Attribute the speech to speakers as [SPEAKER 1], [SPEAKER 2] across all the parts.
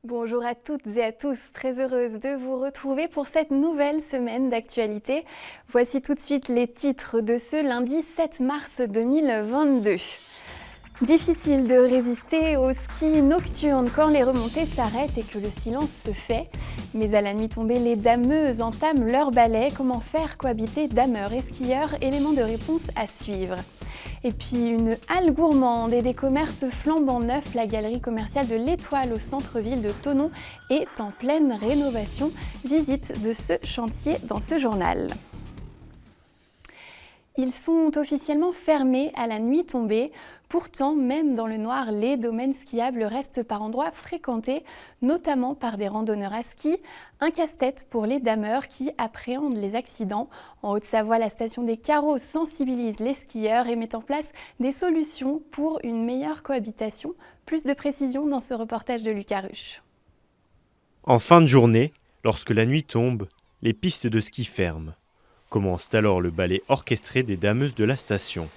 [SPEAKER 1] Bonjour à toutes et à tous, très heureuse de vous retrouver pour cette nouvelle semaine d'actualité. Voici tout de suite les titres de ce lundi 7 mars 2022. Difficile de résister au ski nocturne quand les remontées s'arrêtent et que le silence se fait. Mais à la nuit tombée, les dameuses entament leur ballet. Comment faire cohabiter dameurs et skieurs? Élément de réponse à suivre. Et puis une halle gourmande et des commerces flambant neufs, la galerie commerciale de l'Étoile au centre-ville de Thonon est en pleine rénovation. Visite de ce chantier dans ce journal. Ils sont officiellement fermés à la nuit tombée. Pourtant, même dans le noir, les domaines skiables restent par endroits fréquentés, notamment par des randonneurs à ski. Un casse-tête pour les dameurs qui appréhendent les accidents. En Haute-Savoie, la station des Carreaux sensibilise les skieurs et met en place des solutions pour une meilleure cohabitation. Plus de précisions dans ce reportage de Lucas Ruche.
[SPEAKER 2] En fin de journée, lorsque la nuit tombe, les pistes de ski ferment. Commence alors le ballet orchestré des dameuses de la station.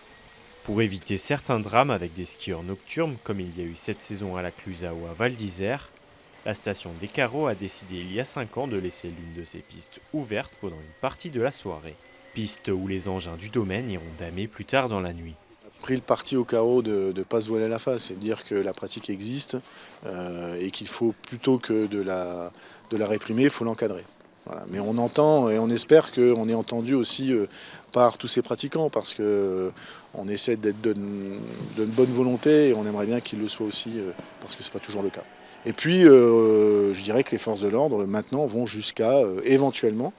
[SPEAKER 2] Pour éviter certains drames avec des skieurs nocturnes, comme il y a eu cette saison à la Clusaz ou à Val d'Isère, la station des Carreaux a décidé il y a 5 ans de laisser l'une de ses pistes ouverte pendant une partie de la soirée. Piste où les engins du domaine iront damer plus tard dans la nuit.
[SPEAKER 3] On a pris le parti au Carreau de ne pas se voiler la face et de dire que la pratique existe et qu'il faut, plutôt que de la réprimer, il faut l'encadrer. Voilà. Mais on entend et on espère qu'on est entendu aussi par tous ces pratiquants parce qu'on essaie d'être d'une bonne volonté et on aimerait bien qu'ils le soient aussi parce que ce n'est pas toujours le cas. Et puis je dirais que les forces de l'ordre maintenant vont jusqu'à éventuellement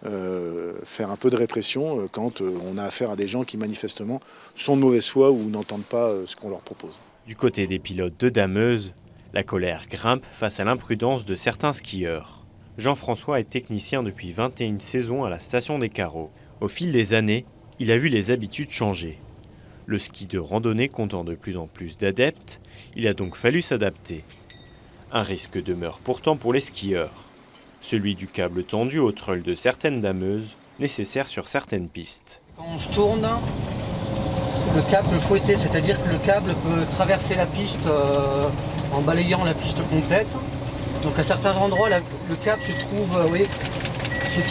[SPEAKER 3] faire un peu de répression quand on a affaire à des gens qui manifestement sont de mauvaise foi ou n'entendent pas ce qu'on leur propose.
[SPEAKER 2] Du côté des pilotes de dameuses, la colère grimpe face à l'imprudence de certains skieurs. Jean-François est technicien depuis 21 saisons à la station des Carreaux. Au fil des années, il a vu les habitudes changer. Le ski de randonnée comptant de plus en plus d'adeptes, il a donc fallu s'adapter. Un risque demeure pourtant pour les skieurs. Celui du câble tendu au treuil de certaines dameuses, nécessaire sur certaines pistes.
[SPEAKER 4] Quand on se tourne, le câble peut fouetter, c'est-à-dire que le câble peut traverser la piste en balayant la piste complète. Donc à certains endroits, le câble se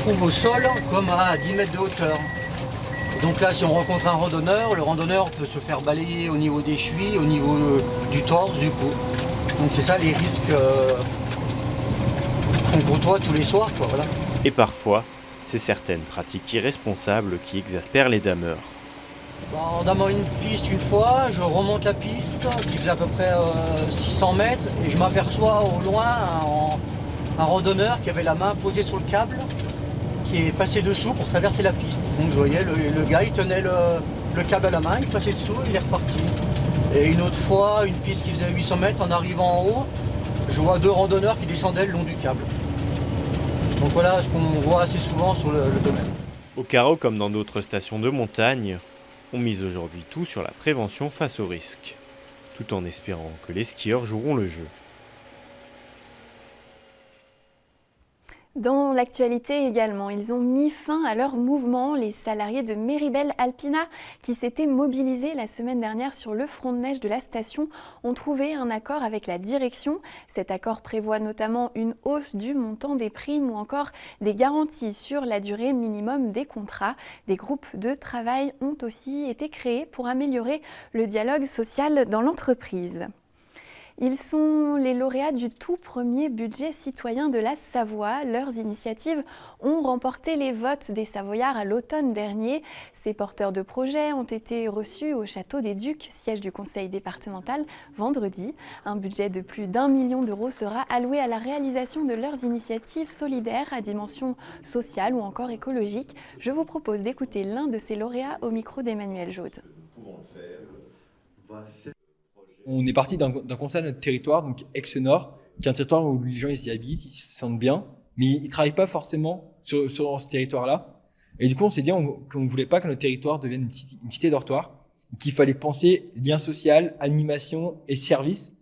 [SPEAKER 4] trouve au sol comme à 10 mètres de hauteur. Et donc là, si on rencontre un randonneur, le randonneur peut se faire balayer au niveau des chevilles, au niveau du torse, du cou. Donc c'est ça les risques qu'on côtoie tous les soirs, quoi, voilà.
[SPEAKER 2] Et parfois, c'est certaines pratiques irresponsables qui exaspèrent les dameurs.
[SPEAKER 4] En damant une piste une fois, je remonte la piste qui fait à peu près 600 mètres et je m'aperçois au loin un randonneur qui avait la main posée sur le câble qui est passé dessous pour traverser la piste. Donc je voyais le gars, il tenait le câble à la main, il passait dessous et il est reparti. Et une autre fois, une piste qui faisait 800 mètres, en arrivant en haut, je vois 2 randonneurs qui descendaient le long du câble. Donc voilà ce qu'on voit assez souvent sur le domaine.
[SPEAKER 2] Au Carreau, comme dans d'autres stations de montagne, on mise aujourd'hui tout sur la prévention face aux risques, tout en espérant que les skieurs joueront le jeu.
[SPEAKER 1] Dans l'actualité également, ils ont mis fin à leur mouvement. Les salariés de Méribel Alpina, qui s'étaient mobilisés la semaine dernière sur le front de neige de la station, ont trouvé un accord avec la direction. Cet accord prévoit notamment une hausse du montant des primes ou encore des garanties sur la durée minimum des contrats. Des groupes de travail ont aussi été créés pour améliorer le dialogue social dans l'entreprise. Ils sont les lauréats du tout premier budget citoyen de la Savoie. Leurs initiatives ont remporté les votes des Savoyards à l'automne dernier. Ces porteurs de projets ont été reçus au Château des Ducs, siège du conseil départemental, vendredi. Un budget de plus d'1 million d'euros sera alloué à la réalisation de leurs initiatives solidaires à dimension sociale ou encore écologique. Je vous propose d'écouter l'un de ces lauréats au micro d'Emmanuel Jaude.
[SPEAKER 5] On est parti d'un constat de notre territoire, donc Aix-Nord, qui est un territoire où les gens ils y habitent, ils se sentent bien, mais ils ne travaillent pas forcément sur ce territoire-là. Et du coup, on s'est dit qu'on ne voulait pas que notre territoire devienne une cité dortoir, qu'il fallait penser lien social, animation et service.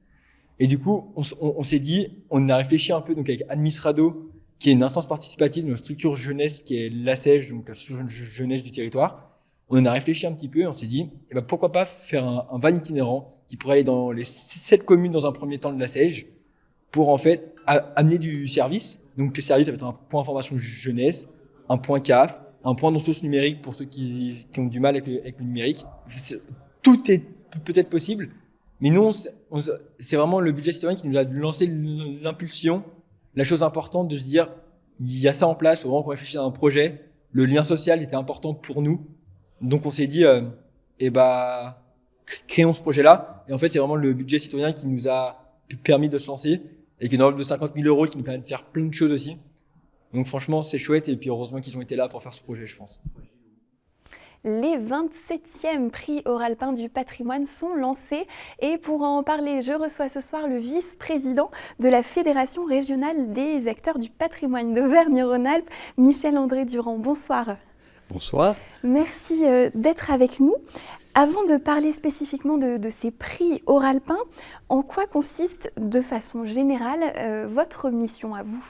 [SPEAKER 5] Et du coup, on s'est dit, on a réfléchi un peu donc avec Administrado, qui est une instance participative de notre structure jeunesse, qui est l'ASEJ, donc la structure jeunesse du territoire. On en a réfléchi un petit peu et on s'est dit, eh ben, pourquoi pas faire un van itinérant qui pourrait aller dans les 7 communes dans un premier temps de la Sège pour en fait amener du service. Donc, le service, ça va être un point information jeunesse, un point CAF, un point de ressources numériques pour ceux qui ont du mal avec le numérique. Tout est peut-être possible, mais nous, c'est vraiment le budget citoyen qui nous a lancé l'impulsion, la chose importante de se dire, il y a ça en place, il faut vraiment qu'on réfléchisse à un projet. Le lien social était important pour nous. Donc, on s'est dit, créons ce projet-là. Et en fait, c'est vraiment le budget citoyen qui nous a permis de se lancer et qui est dans l'ordre de 50 000 € qui nous permet de faire plein de choses aussi. Donc franchement, c'est chouette et puis heureusement qu'ils ont été là pour faire ce projet, je pense.
[SPEAKER 1] Les 27e prix Oralpin du patrimoine sont lancés et pour en parler, je reçois ce soir le vice-président de la Fédération régionale des acteurs du patrimoine d'Auvergne-Rhône-Alpes, Michel-André Durand. Bonsoir.
[SPEAKER 6] Bonsoir.
[SPEAKER 1] Merci d'être avec nous. Avant de parler spécifiquement de ces prix Oralpin, en quoi consiste de façon générale votre mission à vous ?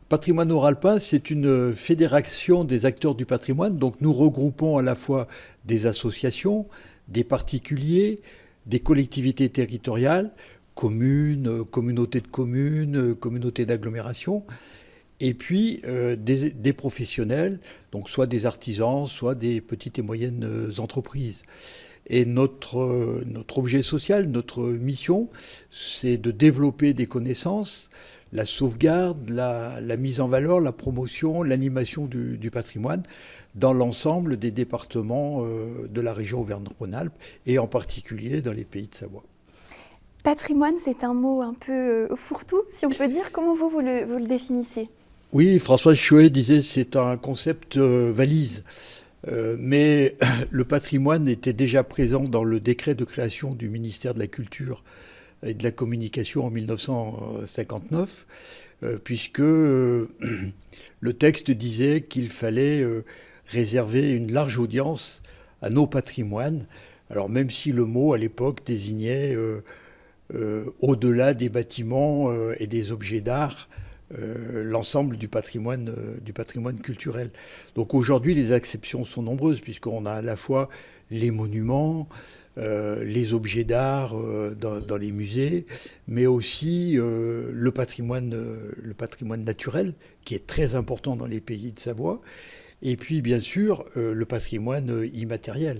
[SPEAKER 6] Patrimoine Oralpin, c'est une fédération des acteurs du patrimoine. Donc nous regroupons à la fois des associations, des particuliers, des collectivités territoriales, communes, communautés de communes, communautés d'agglomération, et puis des professionnels, donc soit des artisans, soit des petites et moyennes entreprises. Et notre objet social, notre mission, c'est de développer des connaissances, la sauvegarde, la mise en valeur, la promotion, l'animation du patrimoine dans l'ensemble des départements de la région Auvergne-Rhône-Alpes et en particulier dans les Pays de Savoie.
[SPEAKER 1] Patrimoine, c'est un mot un peu fourre-tout, si on peut dire. Comment vous le définissez ?
[SPEAKER 6] Oui, Françoise Choët disait c'est un concept valise. Mais le patrimoine était déjà présent dans le décret de création du ministère de la Culture et de la Communication en 1959, puisque le texte disait qu'il fallait réserver une large audience à nos patrimoines. Alors même si le mot à l'époque désignait au-delà des bâtiments et des objets d'art, l'ensemble du patrimoine culturel. Donc aujourd'hui, les exceptions sont nombreuses, puisqu'on a à la fois les monuments, les objets d'art dans les musées, mais aussi le patrimoine naturel, qui est très important dans les Pays de Savoie, et puis bien sûr le patrimoine immatériel.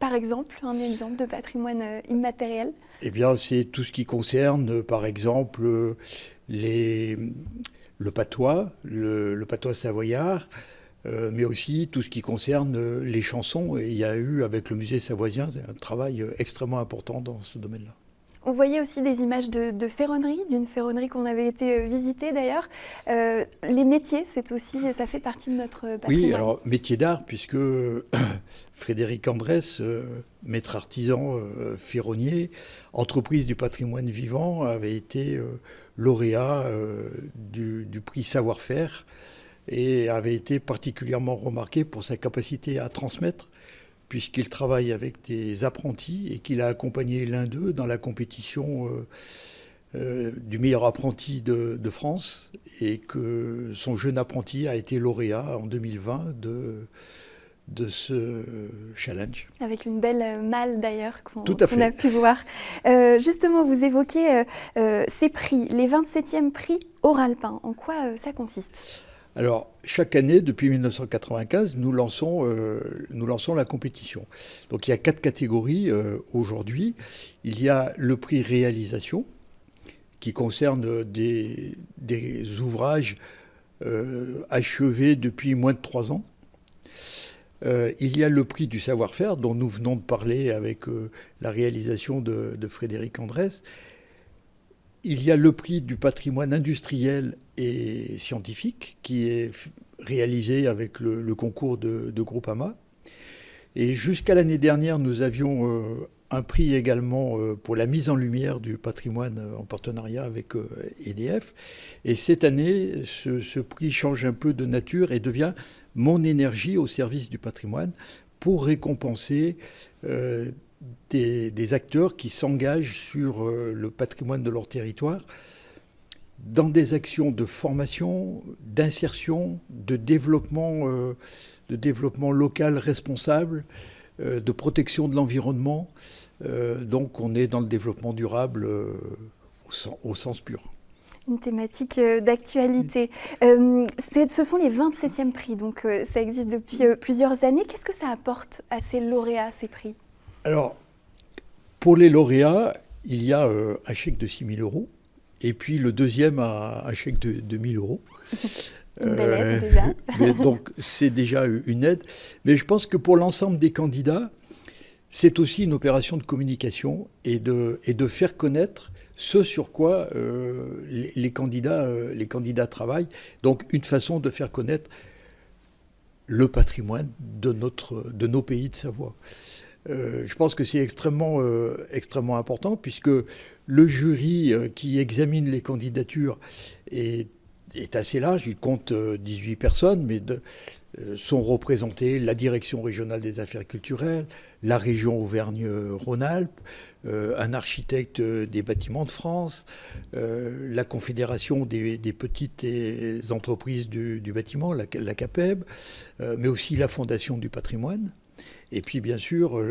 [SPEAKER 1] Par exemple, un exemple de patrimoine immatériel ?
[SPEAKER 6] Eh bien, c'est tout ce qui concerne, par exemple, le patois, le patois savoyard, mais aussi tout ce qui concerne les chansons. Et il y a eu, avec le musée savoisien, un travail extrêmement important dans ce domaine-là.
[SPEAKER 1] On voyait aussi des images de ferronnerie, d'une ferronnerie qu'on avait été visiter d'ailleurs. Les métiers, ça fait partie de notre patrimoine.
[SPEAKER 6] Oui, alors métier d'art, puisque Frédéric Andrès, maître artisan ferronnier, entreprise du patrimoine vivant, avait été lauréat du prix savoir-faire et avait été particulièrement remarqué pour sa capacité à transmettre, puisqu'il travaille avec des apprentis et qu'il a accompagné l'un d'eux dans la compétition du meilleur apprenti de France, et que son jeune apprenti a été lauréat en 2020 de ce challenge.
[SPEAKER 1] Avec une belle malle d'ailleurs qu'on
[SPEAKER 6] a
[SPEAKER 1] pu voir. Justement, vous évoquez ces prix, les 27e prix Oralpin. En quoi ça consiste ?
[SPEAKER 6] Alors, chaque année, depuis 1995, nous lançons la compétition. Donc, il y a 4 catégories aujourd'hui. Il y a le prix réalisation, qui concerne des ouvrages achevés depuis moins de 3 ans. Il y a le prix du savoir-faire, dont nous venons de parler avec la réalisation de Frédéric Andrès. Il y a le prix du patrimoine industriel et scientifique, qui est réalisé avec le concours de Groupama. Et jusqu'à l'année dernière, nous avions un prix également pour la mise en lumière du patrimoine en partenariat avec EDF. Et cette année, ce prix change un peu de nature et devient Mon énergie au service du patrimoine, pour récompenser des acteurs qui s'engagent sur le patrimoine de leur territoire dans des actions de formation, d'insertion, de développement local responsable, de protection de l'environnement. Donc on est dans le développement durable au sens pur.
[SPEAKER 1] Une thématique d'actualité. Ce sont les 27e prix, donc ça existe depuis plusieurs années. Qu'est-ce que ça apporte à ces lauréats, ces prix?
[SPEAKER 6] Alors, pour les lauréats, il y a un chèque de 6 000 €, et puis le deuxième a un chèque de 1 000 €.
[SPEAKER 1] Une belle aide déjà.
[SPEAKER 6] Mais donc, c'est déjà une aide. Mais je pense que pour l'ensemble des candidats, c'est aussi une opération de communication et de faire connaître ce sur quoi les candidats travaillent. Donc, une façon de faire connaître le patrimoine de nos pays de Savoie. Je pense que c'est extrêmement important, puisque le jury qui examine les candidatures est assez large. Il compte 18 personnes, mais sont représentées la Direction régionale des affaires culturelles, la région Auvergne-Rhône-Alpes, un architecte des bâtiments de France, la Confédération des petites entreprises du bâtiment, la CAPEB, mais aussi la Fondation du patrimoine. Et puis, bien sûr,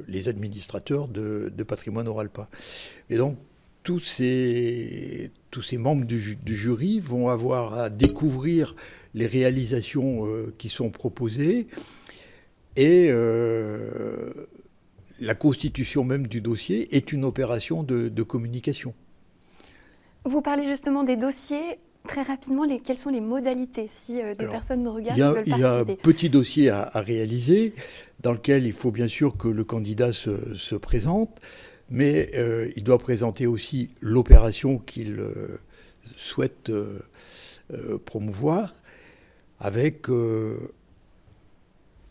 [SPEAKER 6] les administrateurs de patrimoine oralpin. Et donc, tous ces membres du jury vont avoir à découvrir les réalisations qui sont proposées, et la constitution même du dossier est une opération de communication.
[SPEAKER 1] Vous parlez justement des dossiers. Très rapidement, quelles sont les modalités si des personnes nous regardent et veulent participer?
[SPEAKER 6] Il y a un petit dossier à réaliser, dans lequel il faut bien sûr que le candidat se présente, mais il doit présenter aussi l'opération qu'il souhaite promouvoir, avec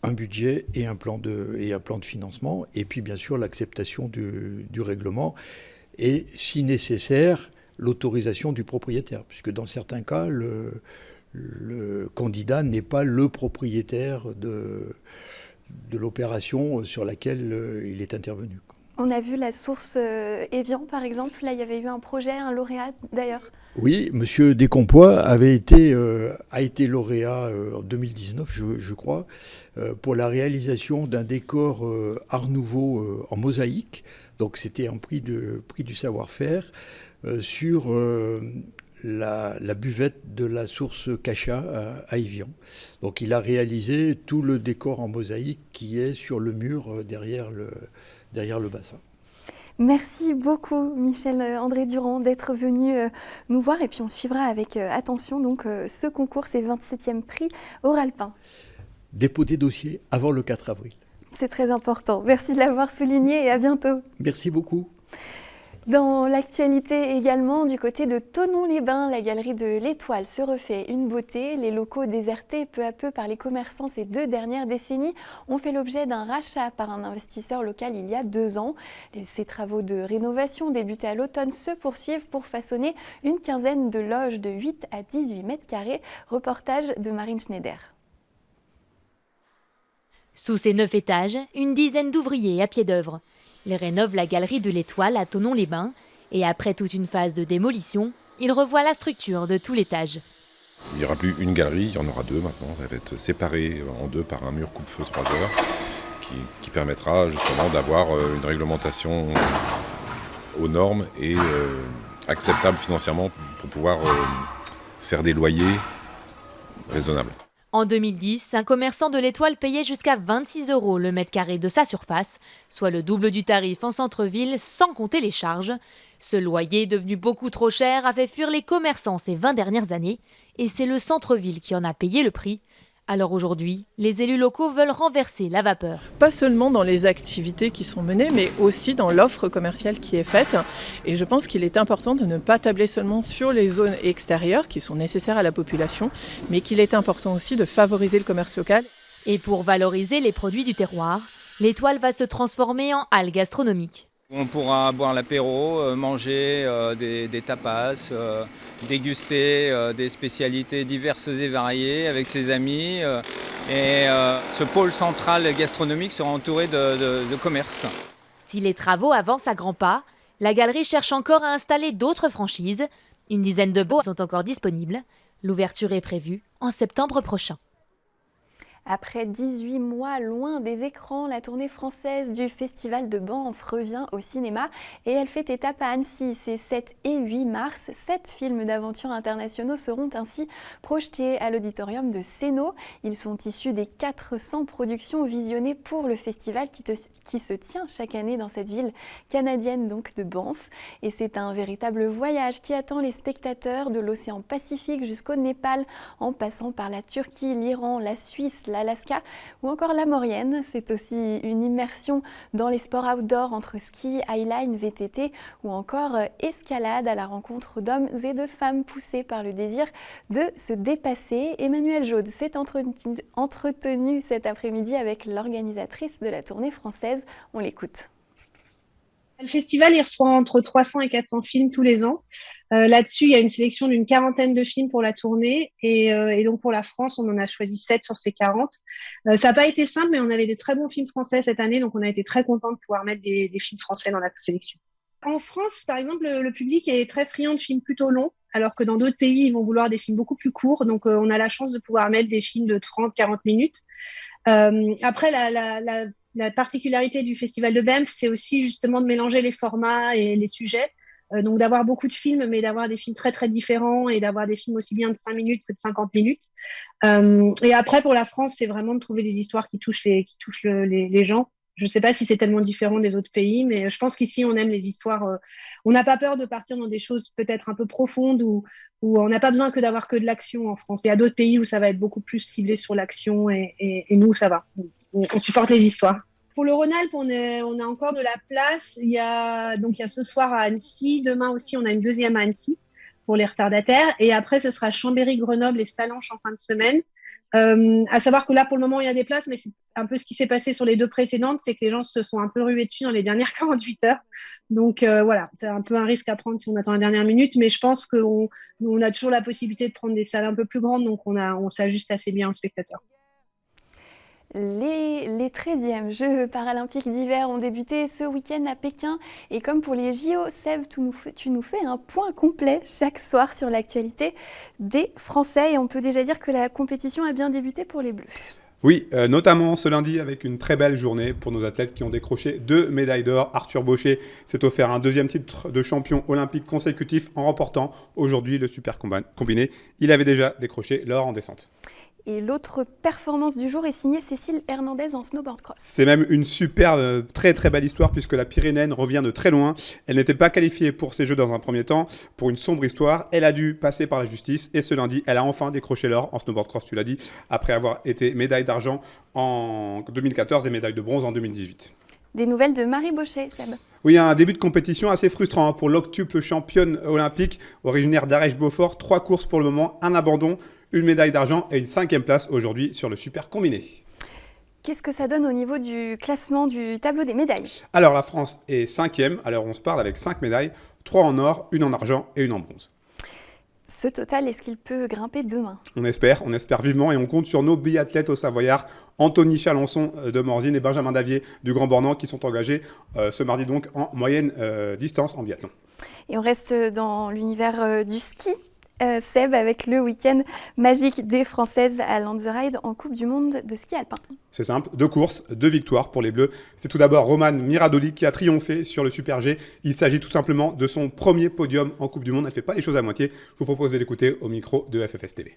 [SPEAKER 6] un budget et un plan de financement, et puis bien sûr l'acceptation du règlement, et si nécessaire, l'autorisation du propriétaire, puisque dans certains cas, le candidat n'est pas le propriétaire de l'opération sur laquelle il est intervenu.
[SPEAKER 1] On a vu la source Évian, par exemple. Là, il y avait eu un projet, un lauréat d'ailleurs.
[SPEAKER 6] Oui, M. Descompois a été lauréat en 2019, je crois, pour la réalisation d'un décor Art Nouveau en mosaïque. Donc c'était un prix du savoir-faire sur la buvette de la source Cachat à Évian. Donc il a réalisé tout le décor en mosaïque qui est sur le mur derrière le bassin.
[SPEAKER 1] Merci beaucoup Michel-André Durand d'être venu nous voir, et puis on suivra avec attention donc ce concours, ces 27e prix Oralpin.
[SPEAKER 6] Dépôt des dossiers avant le 4 avril.
[SPEAKER 1] C'est très important. Merci de l'avoir souligné et à bientôt.
[SPEAKER 6] Merci beaucoup.
[SPEAKER 1] Dans l'actualité également, du côté de Thonon-les-Bains, la galerie de l'Étoile se refait une beauté. Les locaux désertés peu à peu par les commerçants ces 2 dernières décennies ont fait l'objet d'un rachat par un investisseur local il y a 2 ans. Ces travaux de rénovation débutés à l'automne se poursuivent pour façonner une quinzaine de loges de 8 à 18 mètres carrés. Reportage de Marine Schneider.
[SPEAKER 7] Sous ces 9 étages, une dizaine d'ouvriers à pied d'œuvre. Ils rénovent la galerie de l'Étoile à Thonon-les-Bains, et après toute une phase de démolition, ils revoient la structure de tout l'étage.
[SPEAKER 8] Il n'y aura plus une galerie, il y en aura 2 maintenant. Ça va être séparé en 2 par un mur coupe-feu 3 heures, qui permettra justement d'avoir une réglementation aux normes et acceptable financièrement pour pouvoir faire des loyers raisonnables.
[SPEAKER 7] En 2010, un commerçant de l'Étoile payait jusqu'à 26 € le mètre carré de sa surface, soit le double du tarif en centre-ville sans compter les charges. Ce loyer, devenu beaucoup trop cher, a fait fuir les commerçants ces 20 dernières années, et c'est le centre-ville qui en a payé le prix. Alors aujourd'hui, les élus locaux veulent renverser la vapeur.
[SPEAKER 9] Pas seulement dans les activités qui sont menées, mais aussi dans l'offre commerciale qui est faite. Et je pense qu'il est important de ne pas tabler seulement sur les zones extérieures qui sont nécessaires à la population, mais qu'il est important aussi de favoriser le commerce local.
[SPEAKER 7] Et pour valoriser les produits du terroir, l'Étoile va se transformer en halle gastronomique.
[SPEAKER 10] On pourra boire l'apéro, manger des tapas, déguster des spécialités diverses et variées avec ses amis. Et ce pôle central gastronomique sera entouré de commerces.
[SPEAKER 7] Si les travaux avancent à grands pas, la galerie cherche encore à installer d'autres franchises. Une dizaine de baux sont encore disponibles. L'ouverture est prévue en septembre prochain.
[SPEAKER 1] Après 18 mois loin des écrans, la tournée française du Festival de Banff revient au cinéma et elle fait étape à Annecy. Ces 7 et 8 mars, 7 films d'aventure internationaux seront ainsi projetés à l'auditorium de Sénaux. Ils sont issus des 400 productions visionnées pour le festival qui se tient chaque année dans cette ville canadienne donc de Banff. Et c'est un véritable voyage qui attend les spectateurs de l'océan Pacifique jusqu'au Népal, en passant par la Turquie, l'Iran, la Suisse, l'Alaska ou encore la Maurienne. C'est aussi une immersion dans les sports outdoor entre ski, highline, VTT ou encore escalade à la rencontre d'hommes et de femmes poussés par le désir de se dépasser. Emmanuel Jaude s'est entretenu cet après-midi avec l'organisatrice de la tournée française. On l'écoute.
[SPEAKER 11] Le festival, il reçoit entre 300 et 400 films tous les ans. Là-dessus, il y a une sélection d'une 40aine de films pour la tournée. Et donc, pour la France, on en a choisi 7 sur ces 40. Ça n'a pas été simple, mais on avait des très bons films français cette année. Donc, on a été très contents de pouvoir mettre des films français dans la sélection. En France, par exemple, le public est très friand de films plutôt longs, alors que dans d'autres pays, ils vont vouloir des films beaucoup plus courts. Donc, on a la chance de pouvoir mettre des films de 30-40 minutes. Après, la particularité du Festival de Banff, c'est aussi justement de mélanger les formats et les sujets. Donc d'avoir beaucoup de films, mais d'avoir des films très très différents et d'avoir des films aussi bien de 5 minutes que de 50 minutes. Et après, pour la France, c'est vraiment de trouver des histoires qui touchent les gens. Je ne sais pas si c'est tellement différent des autres pays, mais je pense qu'ici, on aime les histoires. On n'a pas peur de partir dans des choses peut-être un peu profondes où on n'a pas besoin d'avoir que de l'action en France. Il y a d'autres pays où ça va être beaucoup plus ciblé sur l'action et nous, ça va. On supporte les histoires. Pour le Rhône-Alpes, on a encore de la place. Il y a ce soir à Annecy. Demain aussi, on a une deuxième à Annecy pour les retardataires. Et après, ce sera Chambéry, Grenoble et Sallanches en fin de semaine. À savoir que là, pour le moment, il y a des places, mais c'est un peu ce qui s'est passé sur les 2 précédentes, c'est que les gens se sont un peu rués dessus dans les dernières 48 heures. Donc voilà, c'est un peu un risque à prendre si on attend la dernière minute, mais je pense qu'on a toujours la possibilité de prendre des salles un peu plus grandes, donc on s'ajuste assez bien aux spectateurs.
[SPEAKER 1] Les 13e Jeux paralympiques d'hiver ont débuté ce week-end à Pékin. Et comme pour les JO, Seb, tu nous fais un point complet chaque soir sur l'actualité des Français. Et on peut déjà dire que la compétition a bien débuté pour les Bleus.
[SPEAKER 12] Oui, notamment ce lundi avec une très belle journée pour nos athlètes qui ont décroché 2 médailles d'or. Arthur Bauchet s'est offert un 2e titre de champion olympique consécutif en remportant aujourd'hui le super combiné. Il avait déjà décroché l'or en descente.
[SPEAKER 1] Et l'autre performance du jour est signée Cécile Hernandez en snowboard cross.
[SPEAKER 12] C'est même une super, très très belle histoire puisque la Pyrénéenne revient de très loin. Elle n'était pas qualifiée pour ces Jeux dans un premier temps. Pour une sombre histoire, elle a dû passer par la justice et ce lundi, elle a enfin décroché l'or en snowboard cross, tu l'as dit, après avoir été médaille d'argent en 2014 et médaille de bronze en 2018.
[SPEAKER 1] Des nouvelles de Marie Bauchet, Seb.
[SPEAKER 12] Oui, un début de compétition assez frustrant pour l'octuple championne olympique originaire d'Arèche-Beaufort. 3 courses pour le moment, un abandon, une médaille d'argent et une 5e place aujourd'hui sur le super combiné.
[SPEAKER 1] Qu'est-ce que ça donne au niveau du classement du tableau des médailles ?
[SPEAKER 12] Alors la France est 5e, à l'heure où on se parle, avec 5 médailles, 3 en or, 1 en argent et 1 en bronze.
[SPEAKER 1] Ce total, est-ce qu'il peut grimper demain ?
[SPEAKER 12] On espère vivement et on compte sur nos biathlètes au Savoyard, Anthony Chalençon de Morzine et Benjamin Davier du Grand Bornand qui sont engagés ce mardi donc en moyenne distance en biathlon.
[SPEAKER 1] Et on reste dans l'univers du ski. Seb, avec le week-end magique des Françaises à Lanzerheide en Coupe du Monde de ski alpin.
[SPEAKER 12] C'est simple, 2 courses, 2 victoires pour les Bleus. C'est tout d'abord Romane Miradoli qui a triomphé sur le Super G. Il s'agit tout simplement de son premier podium en Coupe du Monde. Elle ne fait pas les choses à moitié. Je vous propose de l'écouter au micro de FFS TV.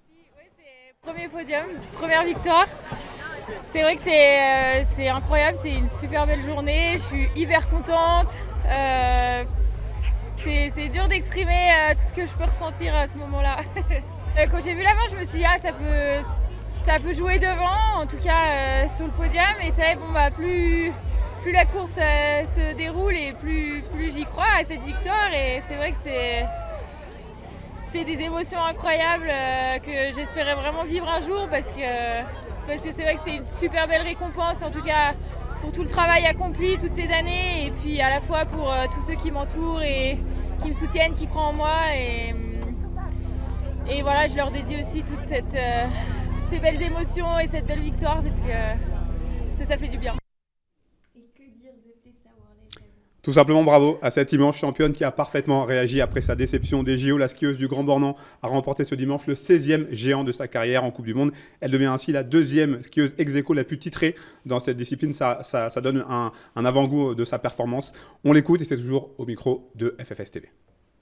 [SPEAKER 13] Oui, c'est premier podium, première victoire. C'est vrai que c'est incroyable, c'est une super belle journée. Je suis hyper contente. C'est dur d'exprimer tout ce que je peux ressentir à ce moment-là. Quand j'ai vu l'avant, je me suis dit ça peut jouer devant, en tout cas sur le podium. Et c'est vrai, plus la course se déroule et plus j'y crois à cette victoire. Et c'est vrai que c'est des émotions incroyables que j'espérais vraiment vivre un jour parce que c'est vrai que c'est une super belle récompense, en tout cas pour tout le travail accompli toutes ces années et puis à la fois pour tous ceux qui m'entourent et qui me soutiennent, qui croient en moi et voilà, je leur dédie aussi toutes ces belles émotions et cette belle victoire parce que ça fait du bien.
[SPEAKER 1] Et que dire de Tessa Worley ?
[SPEAKER 12] Tout simplement bravo à cette immense championne qui a parfaitement réagi après sa déception des JO. La skieuse du Grand Bornand a remporté ce dimanche le 16e géant de sa carrière en Coupe du Monde. Elle devient ainsi la deuxième skieuse ex aequo la plus titrée dans cette discipline. Ça donne un avant-goût de sa performance. On l'écoute et c'est toujours au micro de FFS TV.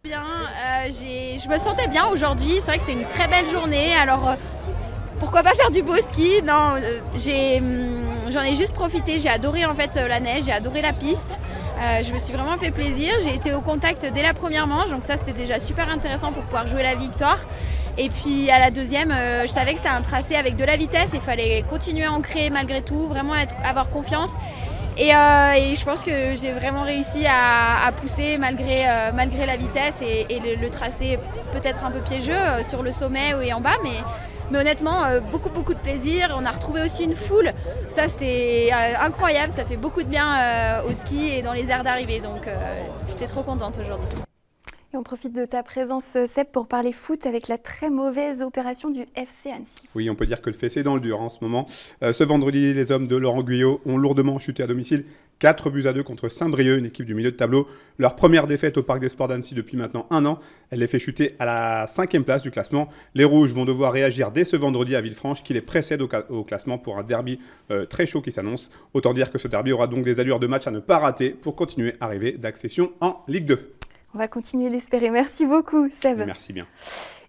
[SPEAKER 14] Bien, je me sentais bien aujourd'hui. C'est vrai que c'était une très belle journée. Alors pourquoi pas faire du beau ski? Non, j'en ai juste profité. J'ai adoré en fait la neige, j'ai adoré la piste. Je me suis vraiment fait plaisir. J'ai été au contact dès la première manche, donc ça c'était déjà super intéressant pour pouvoir jouer la victoire. Et puis à la deuxième, je savais que c'était un tracé avec de la vitesse et il fallait continuer à ancrer malgré tout, vraiment avoir confiance. Et je pense que j'ai vraiment réussi à pousser malgré la vitesse et le tracé peut-être un peu piégeux sur le sommet et en bas, mais honnêtement, beaucoup de plaisir. On a retrouvé aussi une foule. Ça, c'était incroyable. Ça fait beaucoup de bien au ski et dans les aires d'arrivée. Donc, j'étais trop contente aujourd'hui.
[SPEAKER 1] Et on profite de ta présence, Seb, pour parler foot avec la très mauvaise opération du FC Annecy.
[SPEAKER 12] Oui, on peut dire que le FC est dans le dur en ce moment. Ce vendredi, les hommes de Laurent Guyot ont lourdement chuté à domicile. 4-2 contre Saint-Brieuc, une équipe du milieu de tableau. Leur première défaite au Parc des Sports d'Annecy depuis maintenant 1 an. Elle les fait chuter à la 5e place du classement. Les Rouges vont devoir réagir dès ce vendredi à Villefranche, qui les précède au classement pour un derby très chaud qui s'annonce. Autant dire que ce derby aura donc des allures de match à ne pas rater pour continuer à rêver d'accession en Ligue 2.
[SPEAKER 1] On va continuer d'espérer. Merci beaucoup, Seb.
[SPEAKER 12] Merci bien.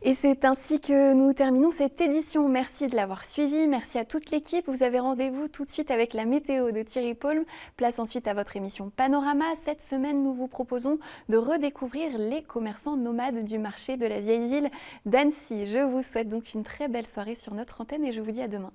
[SPEAKER 1] Et c'est ainsi que nous terminons cette édition. Merci de l'avoir suivi. Merci à toute l'équipe. Vous avez rendez-vous tout de suite avec la météo de Thierry Paulme. Place ensuite à votre émission Panorama. Cette semaine, nous vous proposons de redécouvrir les commerçants nomades du marché de la vieille ville d'Annecy. Je vous souhaite donc une très belle soirée sur notre antenne et je vous dis à demain.